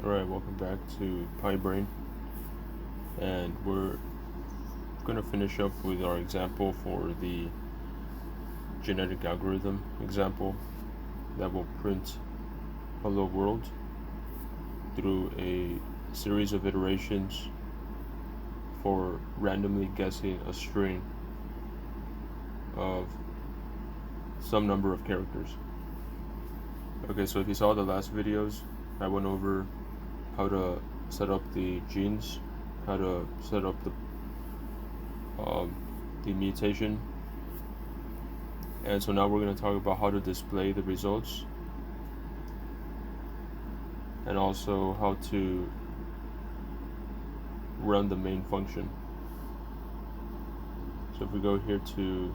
Alright, welcome back to PyBrain, and we're going to finish up with our example for the genetic algorithm example that will print hello world through a series of iterations for randomly guessing a string of some number of characters. Okay, so if you saw the last videos, I went over how to set up the genes, how to set up the mutation, and so now we're going to talk about how to display the results and also how to run the main function. So if we go here to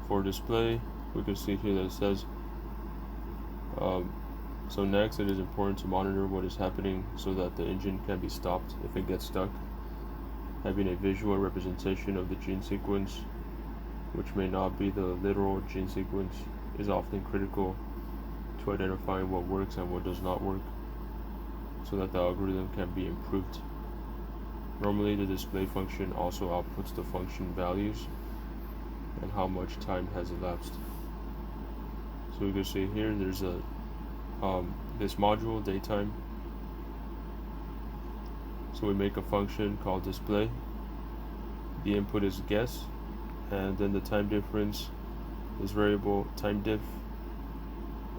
for display, we can see here that it says so next it is important to monitor what is happening so that the engine can be stopped if it gets stuck. Having a visual representation of the gene sequence, which may not be the literal gene sequence, is often critical to identifying what works and what does not work so that the algorithm can be improved. Normally the display function also outputs the function values and how much time has elapsed. So we can see here there's a this module datetime. So we make a function called display. The input is guess, and then the time difference is variable time diff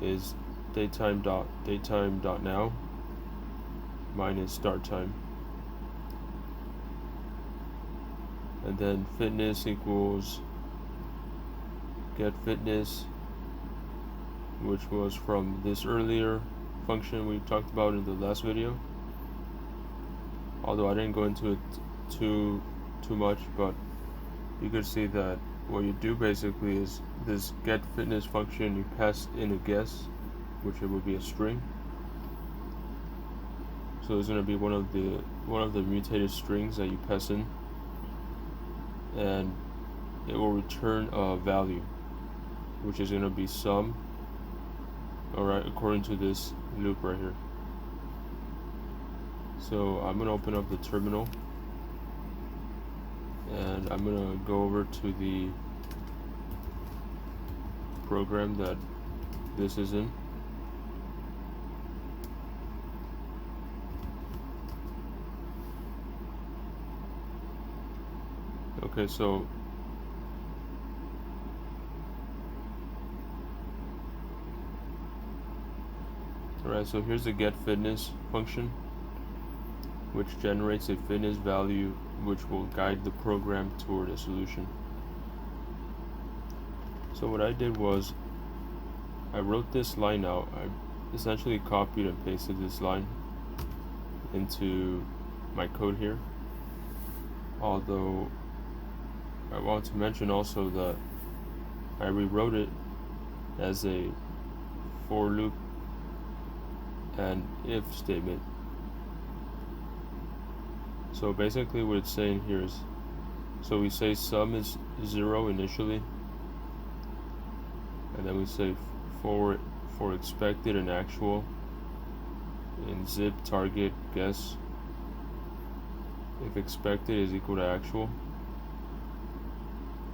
is datetime.now minus start time. And then fitness equals get fitness, which was from this earlier function we talked about in the last video, although I didn't go into it too much, but you could see that what you do basically is this get fitness function, you pass in a guess, which it would be a string. So it's going to be one of the mutated strings that you pass in, and it will return a value, which is going to be sum. Alright, according to this loop right here. So I'm going to open up the terminal, and I'm going to go over to the program that this is in. Okay, so alright, so here's the get fitness function, which generates a fitness value which will guide the program toward a solution. So what I did was I wrote this line out. I essentially copied and pasted this line into my code here, although I want to mention also that I rewrote it as a for loop and if statement. So basically what it's saying here is, so we say sum is 0 initially, and then we say for expected and actual in zip target guess, if expected is equal to actual,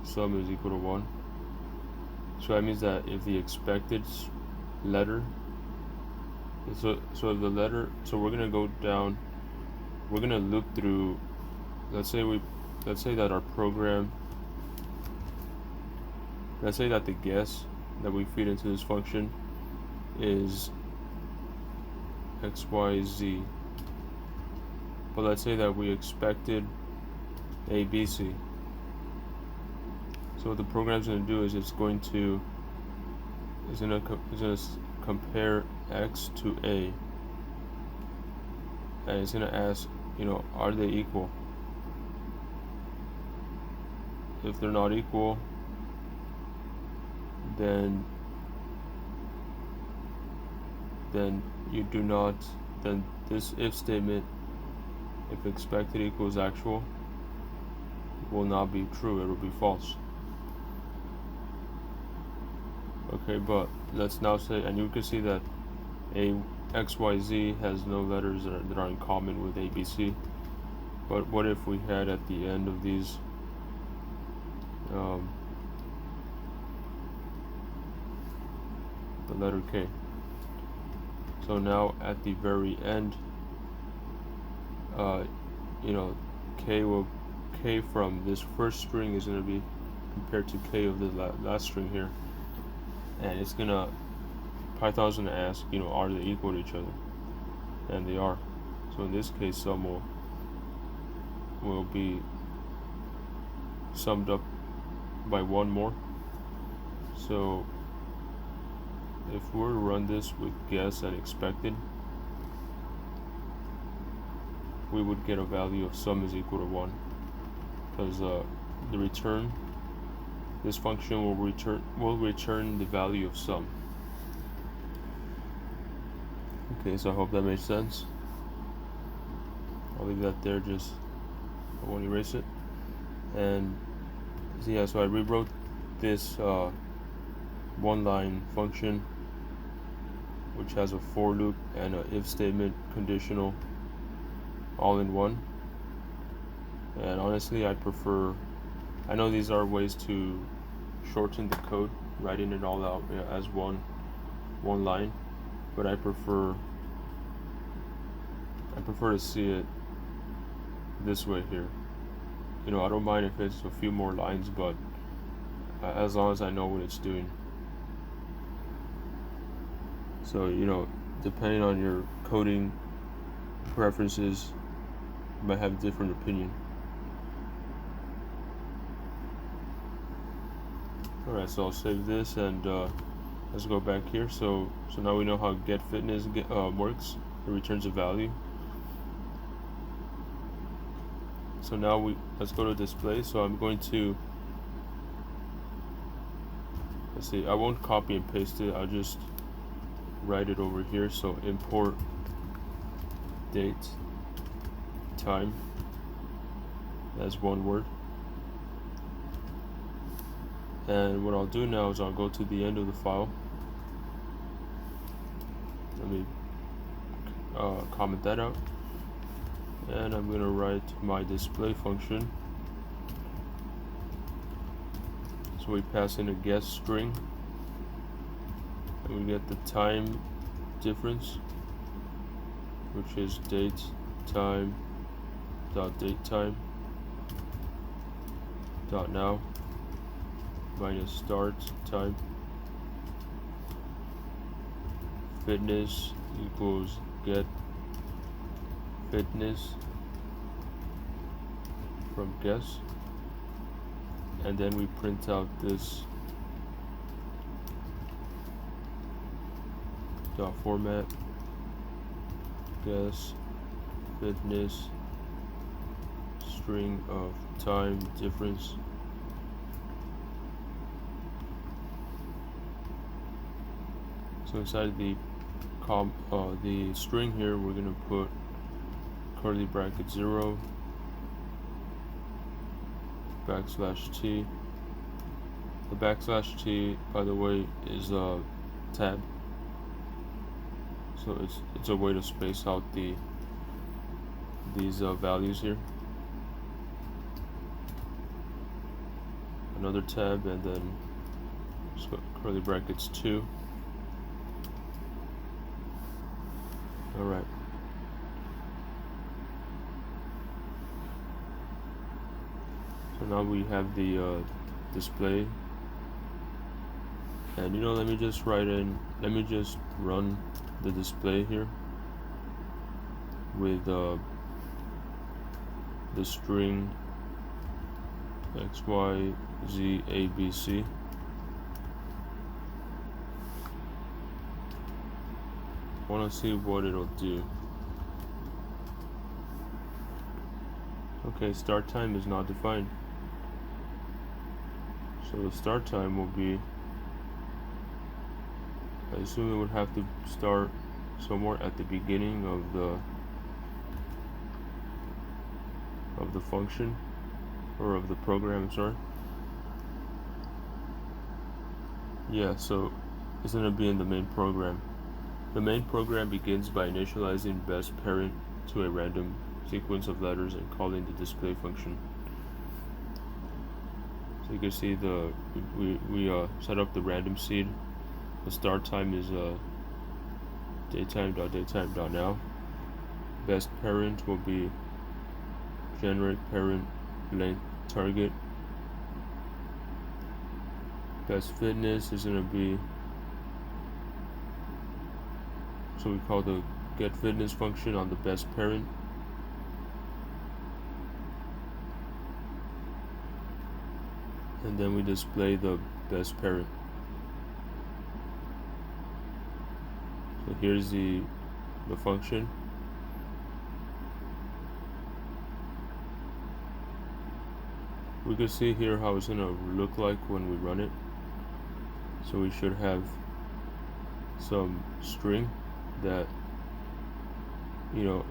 sum is equal to 1. So that means that if the expected letter, so the letter, so we're gonna go down, we're gonna loop through, let's say that our program, let's say that the guess that we feed into this function is XYZ, but let's say that we expected ABC. So what the program's going to do is it's going to compare X to A, and it's going to ask, are they equal? If they're not equal, then you do not, then this if statement, if expected equals actual, will not be true, it will be false. Okay, but let's now say, and you can see that XYZ has no letters that are in common with ABC. But what if we had at the end of these the letter K? So now at the very end, K from this first string is going to be compared to K of the last string here, and it's gonna Python's gonna ask, are they equal to each other? And they are. So in this case, sum will be summed up by one more. So if we were to run this with guess and expected, we would get a value of sum is equal to 1, because this function will return the value of sum. Okay, so I hope that makes sense. I'll leave that there, I won't erase it. And so I rewrote this one line function, which has a for loop and an if statement conditional all in one. And honestly, I know these are ways to shorten the code, writing it all out as one line, but I prefer to see it this way here. I don't mind if it's a few more lines, but as long as I know what it's doing. So depending on your coding preferences, you might have a different opinion. Alright, so I'll save this and let's go back here. So now we know how getFitness works. It returns a value. So now let's go to display. So I'm going to, I won't copy and paste it. I'll just write it over here. So import date time as one word. And what I'll do now is I'll go to the end of the file. Let me comment that out. And I'm going to write my display function. So we pass in a guess string, and we get the time difference, which is date time dot date time dot now minus start time. Fitness equals get fitness from guess, and then we print out this dot format guess fitness string of time difference. So inside the string here, we're going to put curly bracket 0 \t. The \t, by the way, is a tab, so it's a way to space out these values here. Another tab, and then curly brackets 2. Alright. So now we have the display, and let me just run the display here with the string XYZABC. I want to see what it'll do. Okay, start time is not defined. So the start time will be, I assume it would have to start somewhere at the beginning of the function, or of the program, sorry. Yeah, so it's going to be in the main program. The main program begins by initializing best parent to a random sequence of letters and calling the display function. So you can see we set up the random seed. The start time is datetime.datetime.now. Best parent will be generate parent length target. Best fitness is going to be, so we call the get fitness function on the best parent. And then we display the best parent. So here's the function. We can see here how it's going to look like when we run it. So we should have some string that, here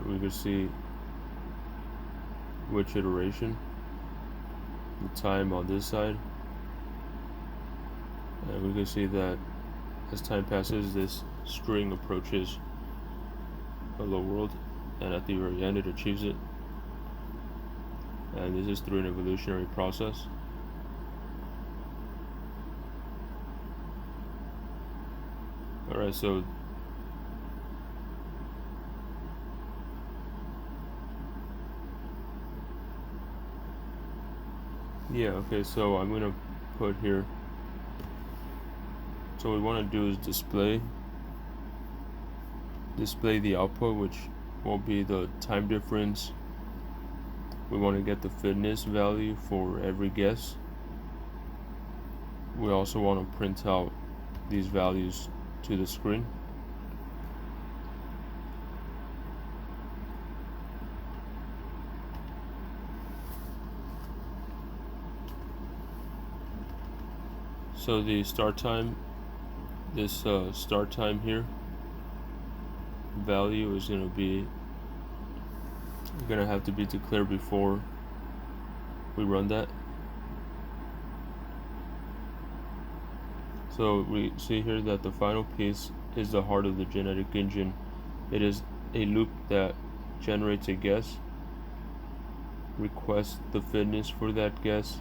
we can see which iteration, the time on this side, and we can see that as time passes, this string approaches hello world, and at the very end it achieves it. And this is through an evolutionary process. Alright, so so I'm gonna put here, so what we want to do is display the output, which will be the time difference. We want to get the fitness value for every guess. We also want to print out these values to the screen. So the start time, this start time here value is going to have to be declared before we run that. So we see here that the final piece is the heart of the genetic engine. It is a loop that generates a guess, requests the fitness for that guess,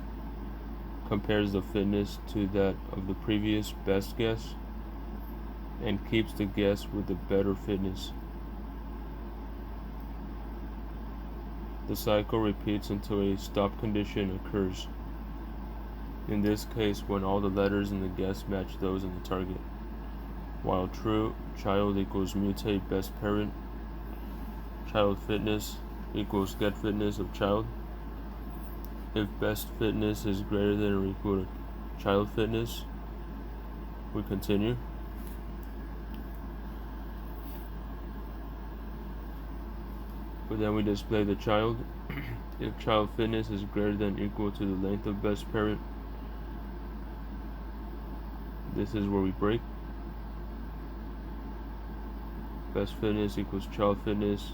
compares the fitness to that of the previous best guess, and keeps the guess with the better fitness. The cycle repeats until a stop condition occurs. In this case, when all the letters in the guess match those in the target. While true, child equals mutate best parent, child fitness equals get fitness of child. If best fitness is greater than or equal to child fitness, we continue. But then we display the child. If child fitness is greater than or equal to the length of best parent, this is where we break. Best fitness equals child fitness,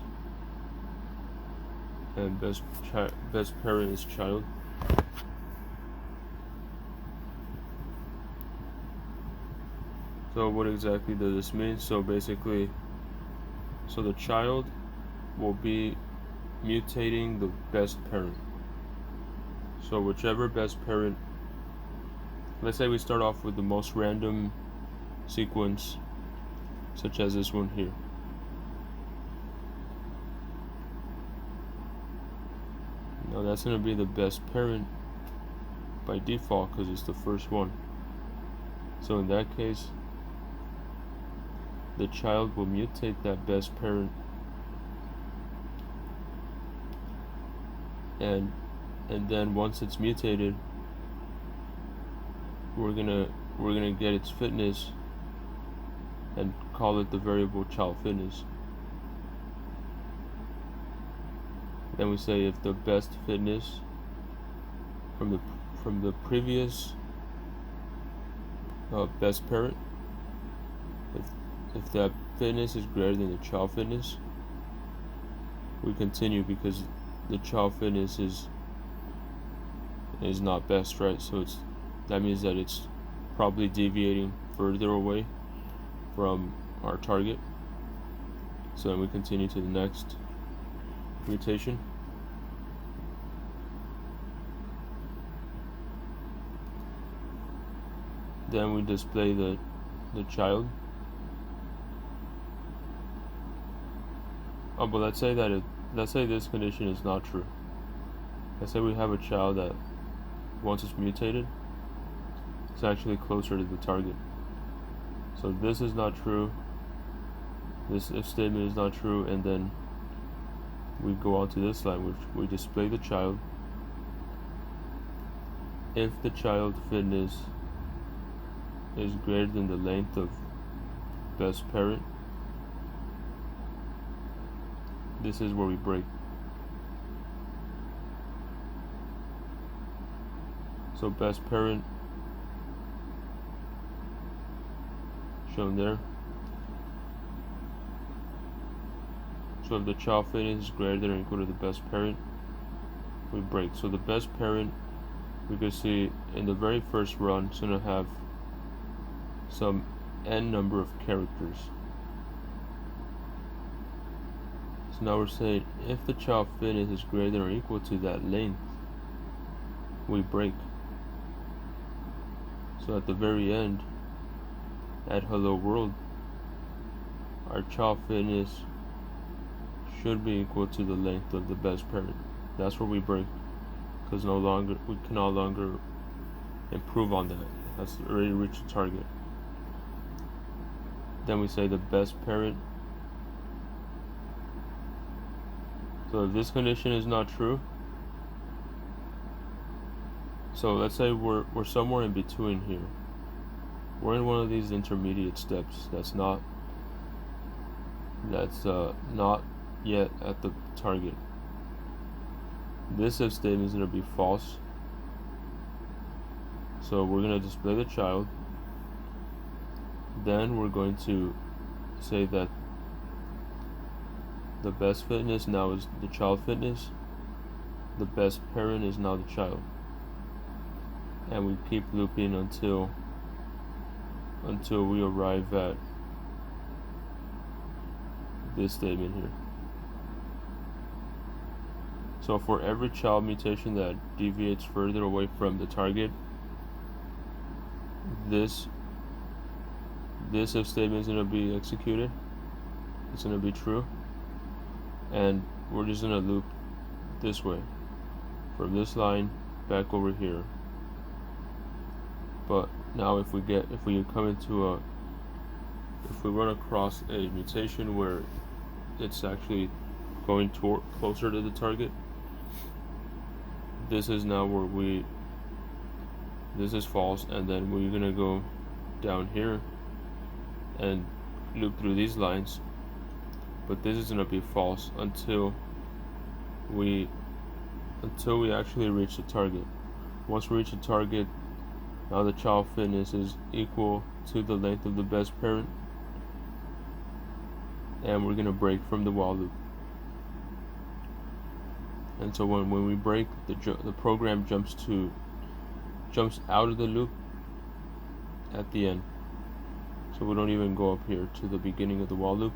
and best parent is child. So what exactly does this mean? So basically, the child will be mutating the best parent. So whichever best parent, let's say we start off with the most random sequence, such as this one here. Now that's going to be the best parent by default because it's the first one. So in that case, the child will mutate that best parent, and then once it's mutated, we're gonna get its fitness and call it the variable child fitness. Then we say if the best fitness from the previous best parent, if that fitness is greater than the child fitness, we continue because the child fitness is not best, right? So that means that it's probably deviating further away from our target. So then we continue to the next mutation. Then we display the child. Oh, but let's say this condition is not true. Let's say we have a child that, once it's mutated, it's actually closer to the target. So this is not true. This if statement is not true, and then we go on to this line, which we display the child. If the child fitness is greater than the length of best parent, this is where we break. So best parent shown there. So if the child fitness is greater than or equal to the best parent, we break. So the best parent, we can see in the very first run, it's going to have some n number of characters. So now we're saying if the child fitness is greater than or equal to that length, we break. So at the very end, at hello world, our child fitness should be equal to the length of the best parent. That's where we break, because we can no longer improve on that. That's already reached the target. Then we say the best parent. So if this condition is not true, so let's say we're somewhere in between here. We're in one of these intermediate steps that's not yet at the target. This if statement is going to be false. So we're going to display the child. Then we're going to say that the best fitness now is the child fitness. The best parent is now the child. And we keep looping until we arrive at this statement here. So for every child mutation that deviates further away from the target, this if statement is going to be executed. It's going to be true, and we're just going to loop this way from this line back over here. But now if we run across a mutation where it's actually going closer to the target, this is now where this is false, and then we're gonna go down here and loop through these lines, but this is gonna be false until we actually reach the target. Once we reach the target, now the child fitness is equal to the length of the best parent, and we're gonna break from the while loop. And so when we break, the program jumps out of the loop at the end. So we don't even go up here to the beginning of the while loop.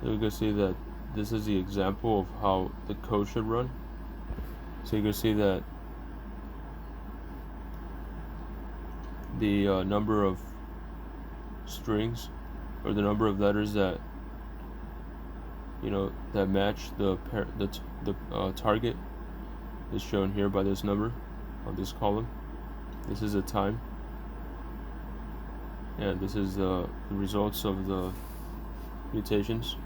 And you can see that this is the example of how the code should run. So you can see that the number of strings, or the number of letters that that match the target is shown here by this number on this column. This is the time, and this is the results of the mutations.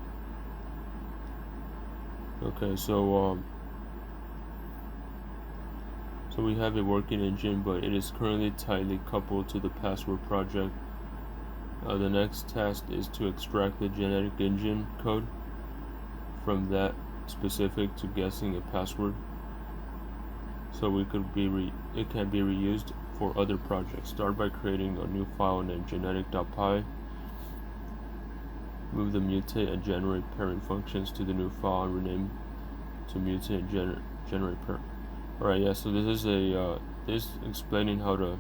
Okay, so we have a working engine, but it is currently tightly coupled to the password project. The next task is to extract the genetic engine code from that specific to guessing a password, so it can be reused for other projects. Start by creating a new file named genetic.py. Move the mutate and generate parent functions to the new file and rename to mutate and generate parent. Alright, yeah, so this is explaining how to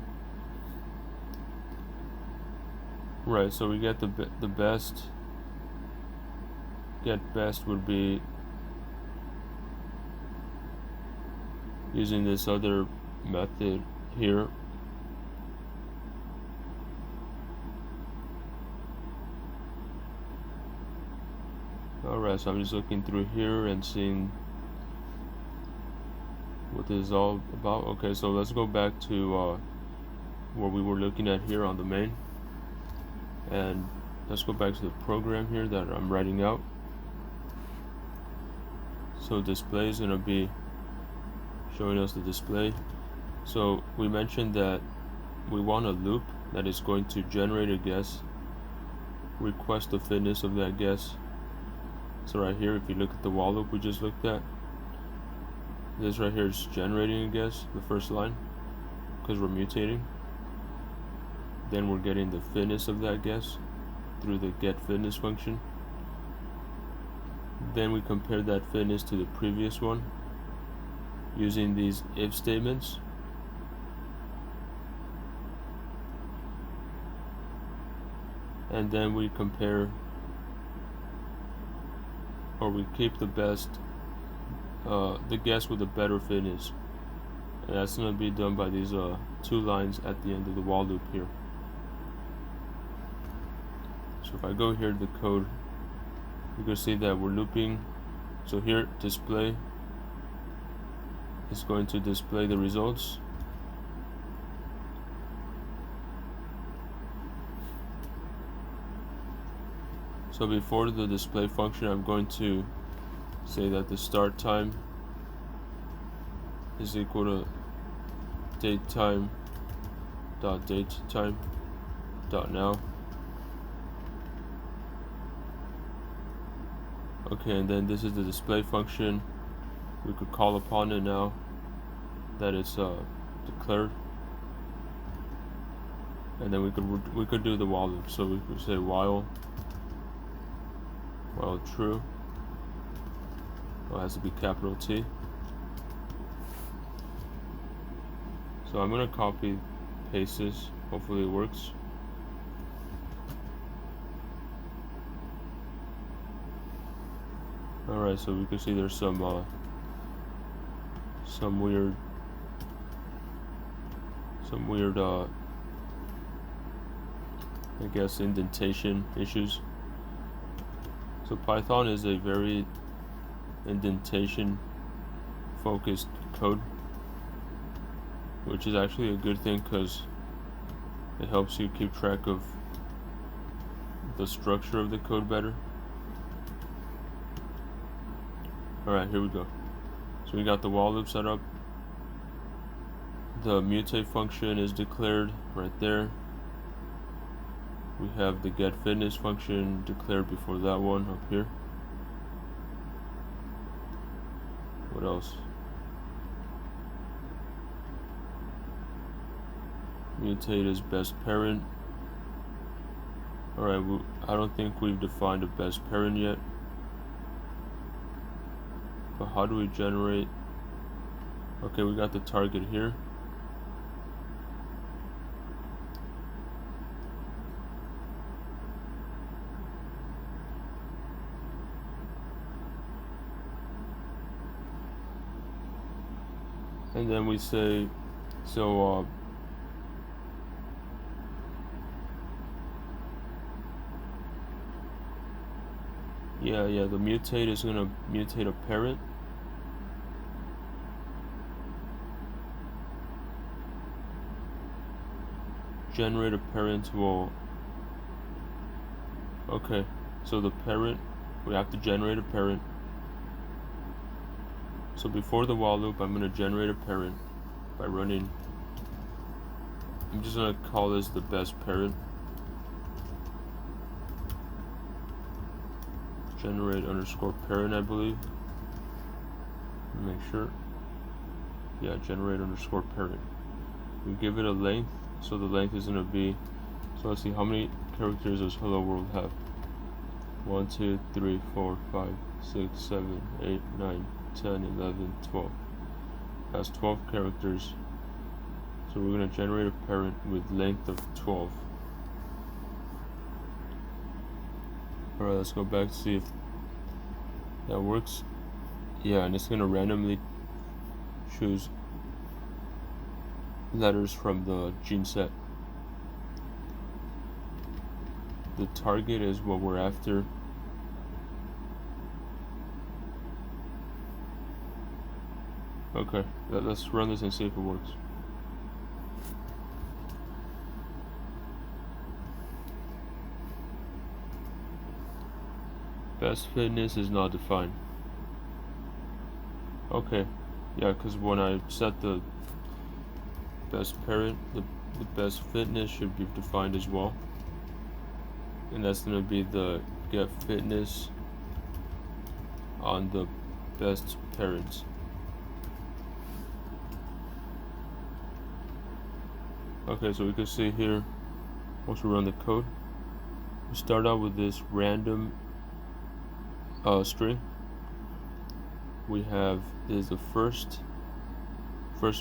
Right, so we get the best. Get best would be using this other method here. Alright, so I'm just looking through here and seeing what this is all about. Okay, so let's go back to what we were looking at here on the main, and let's go back to the program here that I'm writing out. So display is going to be showing us the display. So we mentioned that we want a loop that is going to generate a guess, request the fitness of that guess. So right here, if you look at the while loop we just looked at, this right here is generating a guess, the first line, because we're mutating. Then we're getting the fitness of that guess through the get fitness function. Then we compare that fitness to the previous one using these if statements. And then we compare, or we keep the best, the guess with the better fitness. And that's going to be done by these two lines at the end of the while loop here. So if I go here to the code, you can see that we're looping. So here, display is going to display the results. So before the display function, I'm going to say that the start time is equal to date time dot date time dot now. Okay, and then this is the display function. We could call upon it now that it's declared, and then we could do the while loop. So we could say while true. It has to be capital T. So I'm gonna copy paste this. Hopefully it works. Alright, so we can see there's some weird I guess indentation issues. So Python is a very indentation focused code, which is actually a good thing because it helps you keep track of the structure of the code better. Alright, here we go. So we got the while loop set up. The mutate function is declared right there. We have the get fitness function declared before that one up here. What else? Mutate is best parent. Alright, I don't think we've defined a best parent yet. But how do we generate? Okay, we got the target here. And then we say, so yeah, the mutate is gonna mutate a parent. Generate a parent will, okay, so the parent, we have to generate a parent. So before the while loop, I'm going to generate a parent by running, I'm just going to call this the best parent. Generate underscore parent, I believe. Make sure. Yeah, generate underscore parent. We give it a length, so the length is going to be, so let's see, how many characters does hello world have? 1, 2, 3, 4, 5, 6, 7, 8, 9, 10, 11, 12. It has 12 characters. So we're going to generate a parent with length of 12. Alright, let's go back to see if that works. Yeah, and it's gonna randomly choose letters from the gene set. The target is what we're after. Okay, let's run this and see if it works. Best fitness is not defined. Okay, yeah, because when I set the best parent, the best fitness should be defined as well. And that's going to be the get fitness on the best parents. Okay, so we can see here, once we run the code, we start out with this random string. We have is the first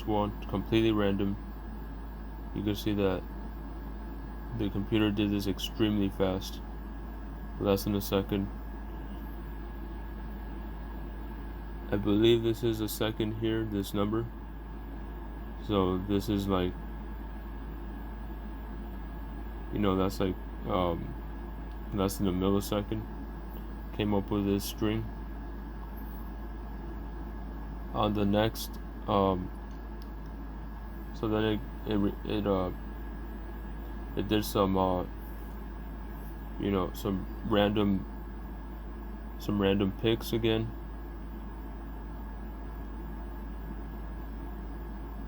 one completely random. You can see that the computer did this extremely fast, less than a second. I believe this is a second here, this number. So this is like, that's like less than a millisecond. Came up with this string. On the next, so then it did some some random picks again.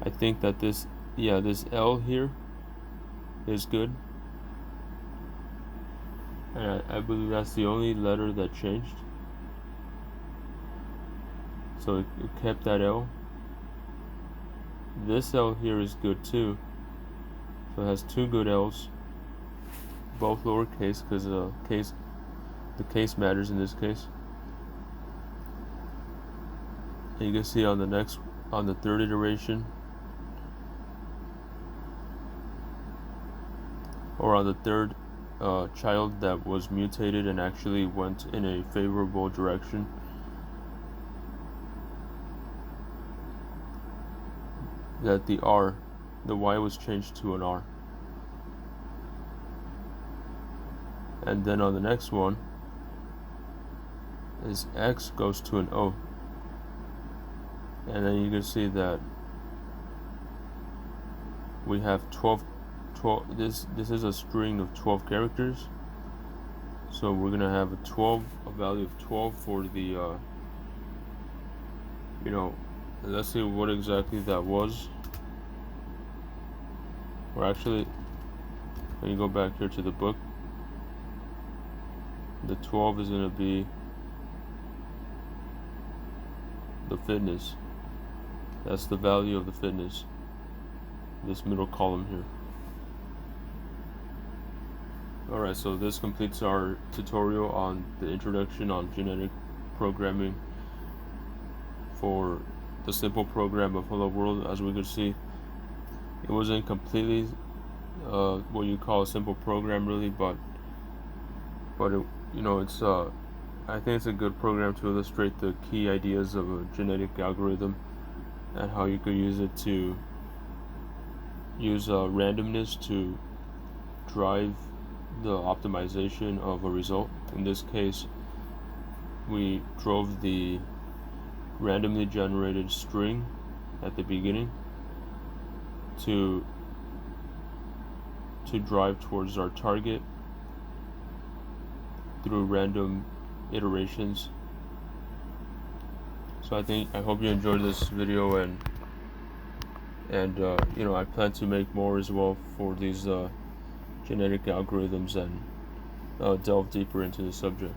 I think that this L here is good, and I believe that's the only letter that changed. So it kept that L. This L here is good too. So it has two good L's, both lowercase, because the case matters in this case. And you can see on the third iteration, or on the third child that was mutated and actually went in a favorable direction, that the Y was changed to an R. And then on the next one is X goes to an O. And then you can see that we have 12 this is a string of 12 characters. So we're gonna have a value of 12 for the let's see what exactly that was. Or actually, let me go back here to the book. The 12 is going to be the fitness. That's the value of the fitness, this middle column here. Alright, so this completes our tutorial on the introduction on genetic programming for the simple program of Hello World. As we could see, it wasn't completely what you call a simple program really, but it, it's I think it's a good program to illustrate the key ideas of a genetic algorithm and how you could use it to use randomness to drive the optimization of a result. In this case, we drove the randomly generated string at the beginning to drive towards our target through random iterations. So I hope you enjoyed this video, and I plan to make more as well for these genetic algorithms and delve deeper into the subject.